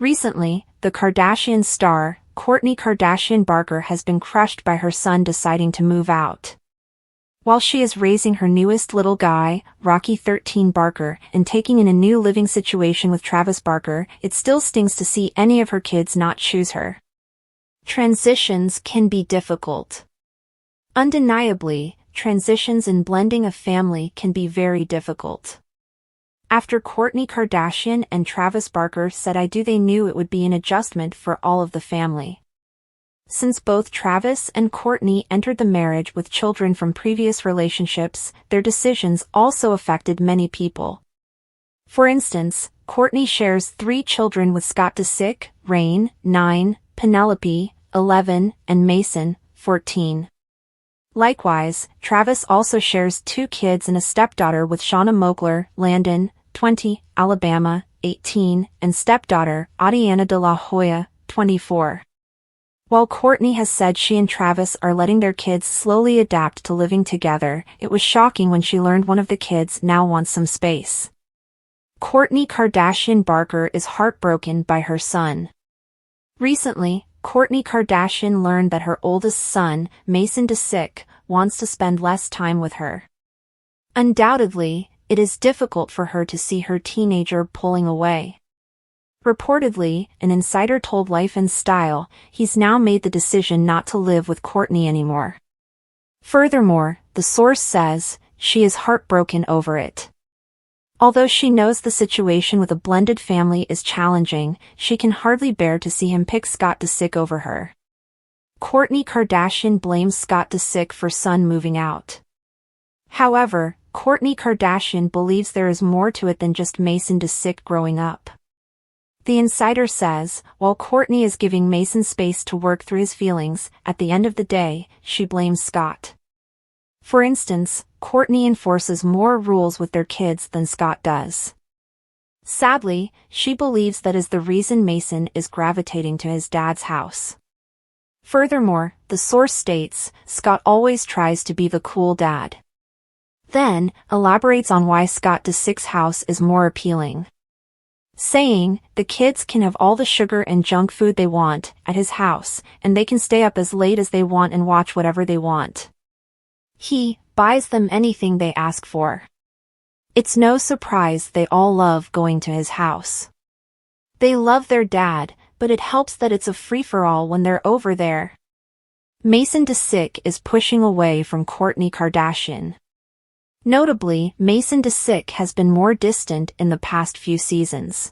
Recently, the Kardashian star, Kourtney Kardashian Barker, has been crushed by her son deciding to move out. While she is raising her newest little guy, Rocky 13 Barker, and taking in a new living situation with Travis Barker, it still stings to see any of her kids not choose her. Transitions can be difficult. Undeniably, transitions and blending a family can be very difficult. After Kourtney Kardashian and Travis Barker said I do, they knew it would be an adjustment for all of the family. Since both Travis and Kourtney entered the marriage with children from previous relationships, their decisions also affected many people. For instance, Kourtney shares 3 children with Scott Disick, Rain, 9, Penelope, 11, and Mason, 14. Likewise, Travis also shares 2 kids and a stepdaughter with Shauna Mogler, Landon, 20, Alabama, 18, and stepdaughter, Adiana de la Hoya, 24. While Kourtney has said she and Travis are letting their kids slowly adapt to living together, it was shocking when she learned one of the kids now wants some space. Kourtney Kardashian Barker is heartbroken by her son. Recently, Kourtney Kardashian learned that her oldest son, Mason Disick, wants to spend less time with her. Undoubtedly, it is difficult for her to see her teenager pulling away. Reportedly, an insider told Life and Style, he's now made the decision not to live with Kourtney anymore. Furthermore, the source says, she is heartbroken over it. Although she knows the situation with a blended family is challenging, she can hardly bear to see him pick Scott Disick over her. Kourtney Kardashian blames Scott Disick for son moving out. However, Kourtney Kardashian believes there is more to it than just Mason Disick growing up. The insider says, while Kourtney is giving Mason space to work through his feelings, at the end of the day, she blames Scott. For instance, Kourtney enforces more rules with their kids than Scott does. Sadly, she believes that is the reason Mason is gravitating to his dad's house. Furthermore, the source states, Scott always tries to be the cool dad. Then, elaborates on why Scott Disick's house is more appealing, saying, the kids can have all the sugar and junk food they want at his house, and they can stay up as late as they want and watch whatever they want. He buys them anything they ask for. It's no surprise they all love going to his house. They love their dad, but it helps that it's a free-for-all when they're over there. Mason Disick is pushing away from Kourtney Kardashian. Notably, Mason Disick has been more distant in the past few seasons.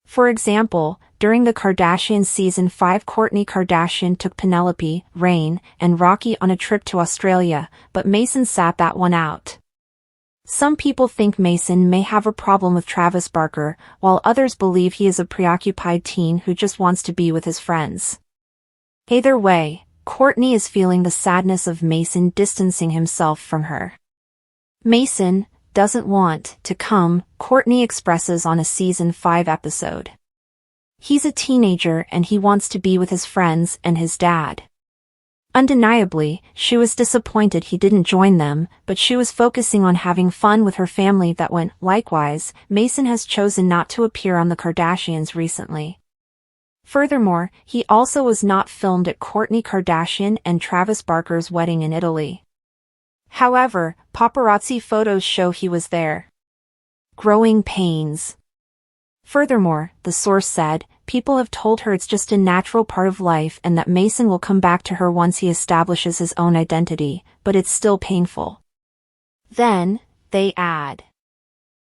For example, during the Kardashian season 5, Kourtney Kardashian took Penelope, Rain, and Rocky on a trip to Australia, but Mason sat that one out. Some people think Mason may have a problem with Travis Barker, while others believe he is a preoccupied teen who just wants to be with his friends. Either way, Kourtney is feeling the sadness of Mason distancing himself from her. Mason doesn't want to come, Kourtney expresses on a season 5 episode. He's a teenager and he wants to be with his friends and his dad. Undeniably, she was disappointed he didn't join them, but she was focusing on having fun with her family that went. Likewise, Mason has chosen not to appear on the Kardashians recently. Furthermore, he also was not filmed at Kourtney Kardashian and Travis Barker's wedding in Italy. However, paparazzi photos show he was there. Growing pains. Furthermore, the source said, people have told her it's just a natural part of life and that Mason will come back to her once he establishes his own identity, but it's still painful. Then, they add,